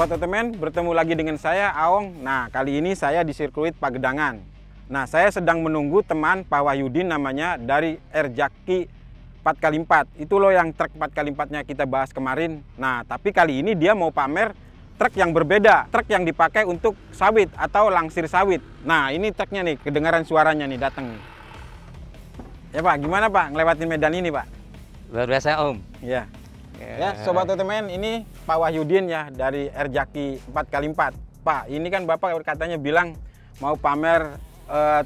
Sobat Otomen, bertemu lagi dengan saya, Aong. Nah, kali ini saya di sirkuit Pagedangan. Nah, saya sedang menunggu teman Pak Wahyudin namanya dari Rjaki 4x4. Itu loh yang truk 4x4-nya kita bahas kemarin. Nah, tapi kali ini dia mau pamer truk yang berbeda. Truk yang dipakai untuk sawit atau langsir sawit. Nah, ini truknya nih, kedengaran suaranya nih datang nih. Ya Pak, gimana Pak ngelewatin medan ini Pak? Luar biasa Om. Ya. Ya, Sobat Otomen, ini Pak Wahyudin ya dari Rjaki 4x4. Pak, ini kan Bapak katanya bilang mau pamer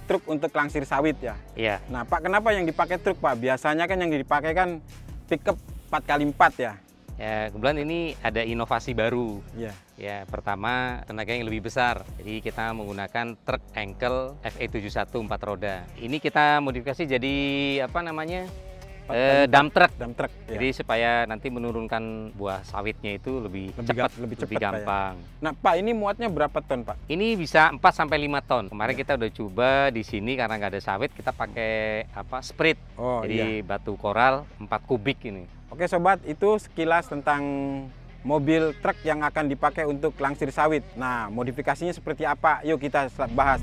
truk untuk langsir sawit ya. Iya. Nah Pak, kenapa yang dipakai truk Pak? Biasanya kan yang dipakai kan pickup 4x4 ya. Ya, kebetulan ini ada inovasi baru. Iya. Ya, pertama tenaga yang lebih besar. Jadi kita menggunakan truk engkel FE71 4 roda. Ini kita modifikasi jadi apa namanya? Dump truck. Dump truck. Ya. Jadi supaya nanti menurunkan buah sawitnya itu lebih cepat, lebih lebih gampang. Ya. Nah Pak, ini muatnya berapa ton Pak? Ini bisa 4 sampai 5 ton. Kemarin Ya. kita udah coba di sini karena nggak ada sawit, kita pakai apa? Sprit. Oh, jadi batu koral 4 kubik ini. Oke Sobat, itu sekilas tentang mobil truk yang akan dipakai untuk langsir sawit. Nah, modifikasinya seperti apa? Yuk kita bahas.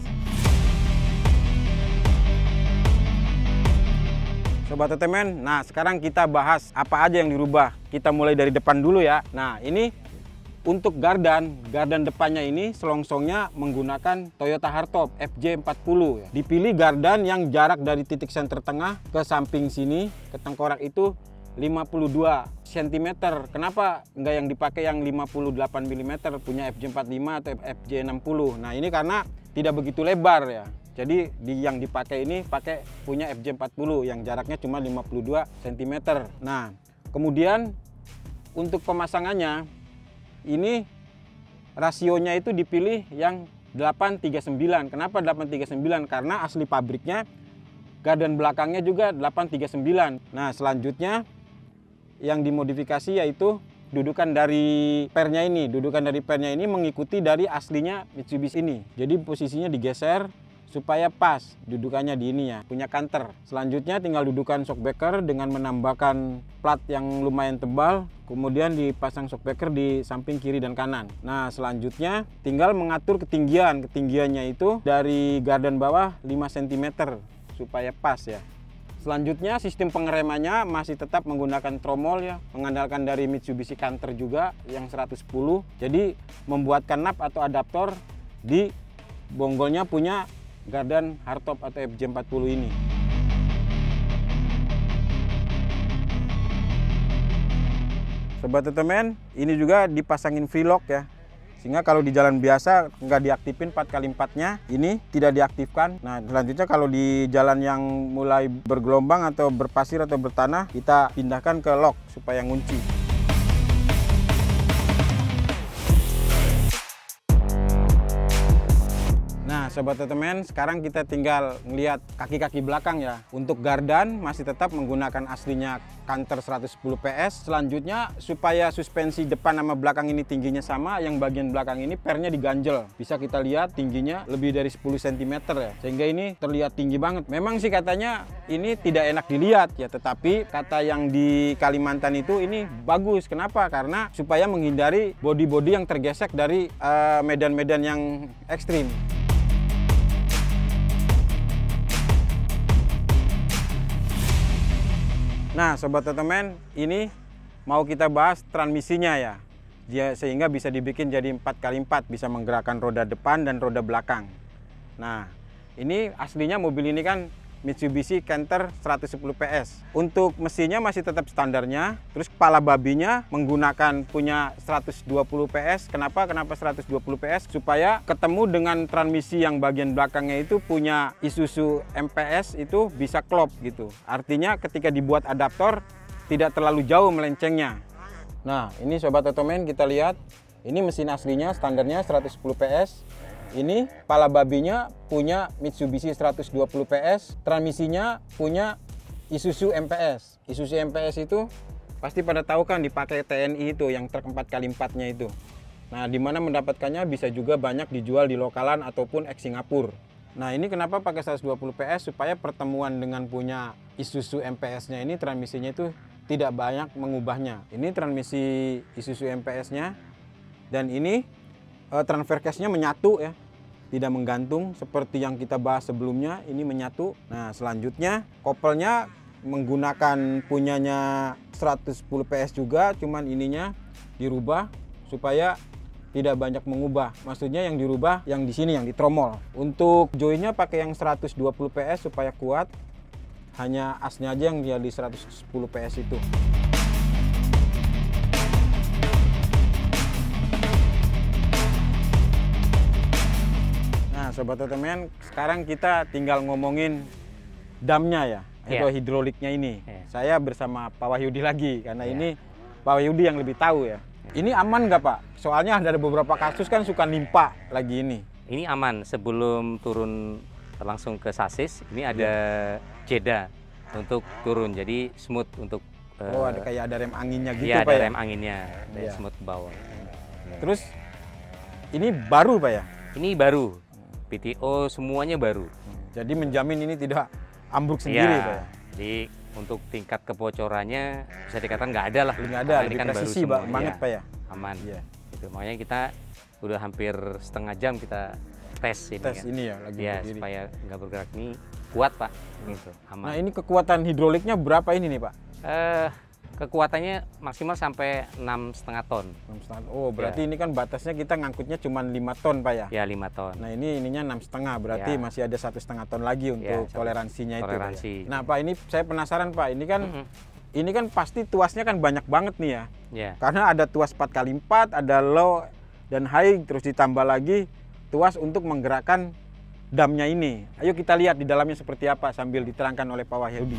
Sobat Otomen, nah sekarang kita bahas apa aja yang dirubah. Kita mulai dari depan dulu ya. Nah, ini untuk gardan depannya ini selongsongnya menggunakan Toyota Hardtop FJ40 ya. Dipilih gardan yang jarak dari titik senter tengah ke samping sini, ke tengkorak itu 52 cm. Kenapa nggak yang dipakai yang 58 mm punya FJ45 atau FJ60? Nah, ini karena tidak begitu lebar ya. Jadi yang dipakai ini pakai punya FJ40 yang jaraknya cuma 52 cm. Nah, kemudian untuk pemasangannya ini rasionya itu dipilih yang 839. Kenapa 839? Karena asli pabriknya gardan belakangnya juga 839. Nah, selanjutnya yang dimodifikasi yaitu dudukan dari pernya ini. Dudukan dari pernya ini mengikuti dari aslinya Mitsubishi ini. Jadi posisinya digeser supaya pas dudukannya di ini ya, punya kanter. Selanjutnya tinggal dudukan shockbreaker dengan menambahkan plat yang lumayan tebal, kemudian dipasang shockbreaker di samping kiri dan kanan. Nah, selanjutnya tinggal mengatur ketinggian. Ketinggiannya itu dari gardan bawah 5 cm supaya pas ya. Selanjutnya sistem pengeremannya masih tetap menggunakan tromol ya, mengandalkan dari Mitsubishi Canter juga yang 110. Jadi membuatkan nap atau adaptor di bonggolnya punya gardan hardtop atau FJ40 ini. Sobat Otomen, ini juga dipasangin V-lock ya. Sehingga kalau di jalan biasa nggak diaktifin 4x4-nya, ini tidak diaktifkan. Nah, selanjutnya kalau di jalan yang mulai bergelombang atau berpasir atau bertanah, kita pindahkan ke lock supaya ngunci. Nah, Sobat Otomen, sekarang kita tinggal ngelihat kaki-kaki belakang ya. Untuk gardan masih tetap menggunakan aslinya Canter 110 PS. Selanjutnya supaya suspensi depan sama belakang ini tingginya sama, yang bagian belakang ini pernya diganjel. Bisa kita lihat tingginya lebih dari 10 cm ya. Sehingga ini terlihat tinggi banget. Memang sih katanya ini tidak enak dilihat ya, tetapi kata yang di Kalimantan itu ini bagus. Kenapa? Karena supaya menghindari bodi-bodi yang tergesek dari medan-medan yang ekstrim. Nah, Sobat Otomen, ini mau kita bahas transmisinya ya. Sehingga bisa dibikin jadi 4x4, bisa menggerakkan roda depan dan roda belakang. Nah, ini aslinya mobil ini kan Mitsubishi Canter 110 PS. Untuk mesinnya masih tetap standarnya. Terus kepala babinya menggunakan punya 120 PS. Kenapa 120 PS? Supaya ketemu dengan transmisi yang bagian belakangnya itu punya Isuzu MPS itu bisa klop gitu. Artinya ketika dibuat adaptor tidak terlalu jauh melencengnya. Nah, ini Sobat Otomen kita lihat. Ini mesin aslinya standarnya 110 PS. Ini kepala babinya punya Mitsubishi 120 PS, transmisinya punya Isuzu MPS. Isuzu MPS itu pasti pada tahu kan dipakai TNI itu yang truk 4x4-nya itu. Nah, di mana mendapatkannya bisa juga banyak dijual di lokalan ataupun eks Singapura. Nah, ini kenapa pakai 120 PS supaya pertemuan dengan punya Isuzu MPS-nya ini transmisinya itu tidak banyak mengubahnya. Ini transmisi Isuzu MPS-nya Dan ini transfer case-nya menyatu ya, tidak menggantung seperti yang kita bahas sebelumnya. Ini menyatu. Nah selanjutnya kopelnya menggunakan punyanya 110 PS juga, cuman ininya dirubah supaya tidak banyak mengubah. Maksudnya yang dirubah yang di sini, yang di tromol. Untuk joinnya pakai yang 120 PS supaya kuat. Hanya asnya aja yang dia di 110 PS itu. Nah Sobat Otomen, sekarang kita tinggal ngomongin damnya ya, atau hidroliknya ini. Saya bersama Pak Wahyudi lagi, karena ini Pak Wahyudi yang lebih tahu ya. Ini aman nggak Pak? Soalnya ada beberapa kasus kan suka nimpa lagi ini. Ini aman. Sebelum turun langsung ke sasis, ini ada jeda untuk turun, jadi smooth untuk. Oh ada kayak ada rem anginnya gitu ya, Pak ya? ada rem anginnya, smooth ke bawah. Terus ini baru Pak ya? Ini baru, PTO semuanya baru. Jadi menjamin ini tidak ambruk sendiri Pak ya? Jadi untuk tingkat kebocorannya bisa dikatakan nggak ada lah. Nggak ada, lebih kan presisi banget Pak ya? Aman. Iya. Itu makanya kita udah hampir setengah jam kita tes ini. Tes kan. ini ya lagi berdiri. Supaya nggak bergerak, ini kuat Pak. Gitu, aman. Nah ini kekuatan hidroliknya berapa ini nih Pak? Kekuatannya maksimal sampai 6,5 ton. 6,5. Oh berarti ini kan batasnya kita ngangkutnya cuma 5 ton Pak ya? Ya 5 ton. Nah ini ininya 6,5, berarti masih ada 1,5 ton lagi untuk toleransinya itu Pak ya? Nah Pak, ini saya penasaran Pak, ini kan pasti tuasnya kan banyak banget nih ya? Karena ada tuas 4x4, ada low dan high, terus ditambah lagi tuas untuk menggerakkan damnya ini. Ayo kita lihat di dalamnya seperti apa sambil diterangkan oleh Pak Wahyudi.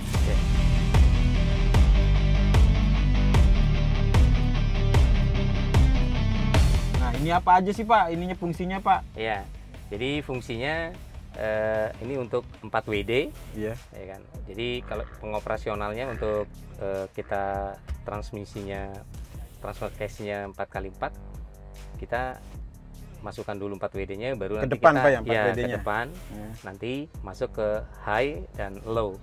Nah ini apa aja sih Pak? Ininya fungsinya Pak? Ya, jadi fungsinya ini untuk 4 WD. Ya kan. Jadi kalau pengoperasionalnya untuk kita transmisinya, transfer case-nya 4x4, kita masukkan dulu 4 WD-nya, baru ke nanti depan kita Pak ya, 4 WD-nya. Ke depan, nanti masuk ke high dan low.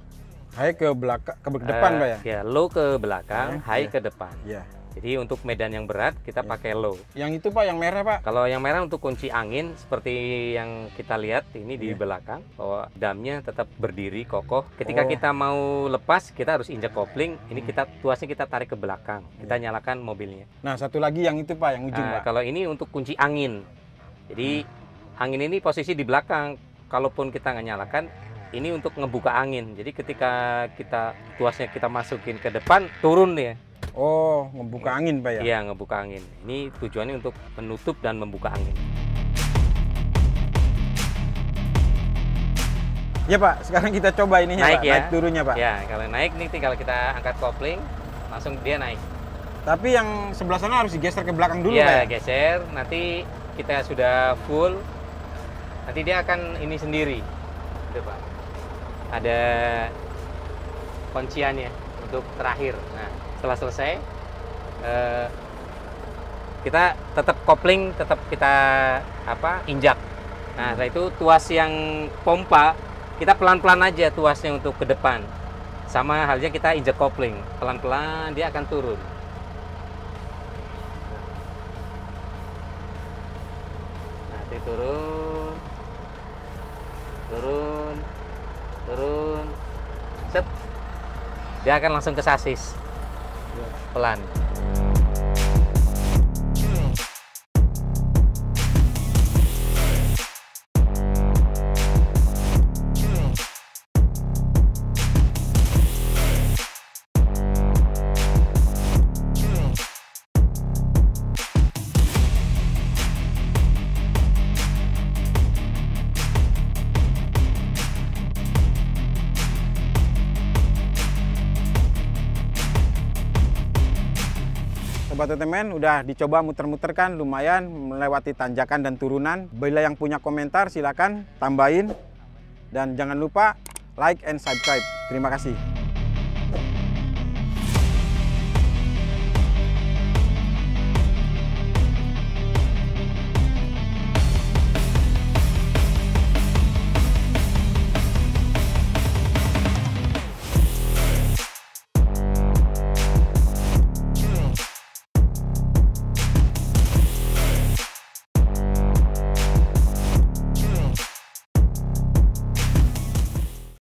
High ke belakang, ke depan Pak ya? Ya, low ke belakang, high ke depan. Ya. Jadi untuk medan yang berat kita pakai low. Yang itu Pak, yang merah Pak? Kalau yang merah untuk kunci angin, seperti yang kita lihat ini di belakang, bahwa damnya tetap berdiri kokoh. Ketika kita mau lepas, kita harus injak kopling. Ini kita tuasnya kita tarik ke belakang. Kita nyalakan mobilnya. Nah satu lagi yang itu Pak, yang ujung Pak. Kalau ini untuk kunci angin. Jadi angin ini posisi di belakang. Kalaupun kita nggak nyalakan, ini untuk ngebuka angin. Jadi ketika kita tuasnya kita masukin ke depan, turun ya. Oh, ngebuka angin Pak ya? Iya, ngebuka angin. Ini tujuannya untuk menutup dan membuka angin. Ya Pak, sekarang kita coba ininya naik Pak, ya. naik turunnya Pak. Ya, kalau naik nih tinggal kita angkat kopling, langsung dia naik. Tapi yang sebelah sana harus digeser ke belakang dulu Pak ya? Geser, nanti kita sudah full, nanti dia akan ini sendiri. Itu Pak. Ada kunciannya untuk terakhir. Nah, setelah selesai, kita tetap kopling, tetap kita injak. Nah, setelah itu tuas yang pompa, kita pelan-pelan aja tuasnya untuk ke depan. Sama halnya kita injak kopling, pelan-pelan dia akan turun. Nanti turun, turun, turun, set, dia akan langsung ke sasis. Pelan. Sobat Otomen, udah dicoba muter-muter kan, lumayan melewati tanjakan dan turunan. Bila yang punya komentar silakan tambahin, dan jangan lupa like and subscribe. Terima kasih.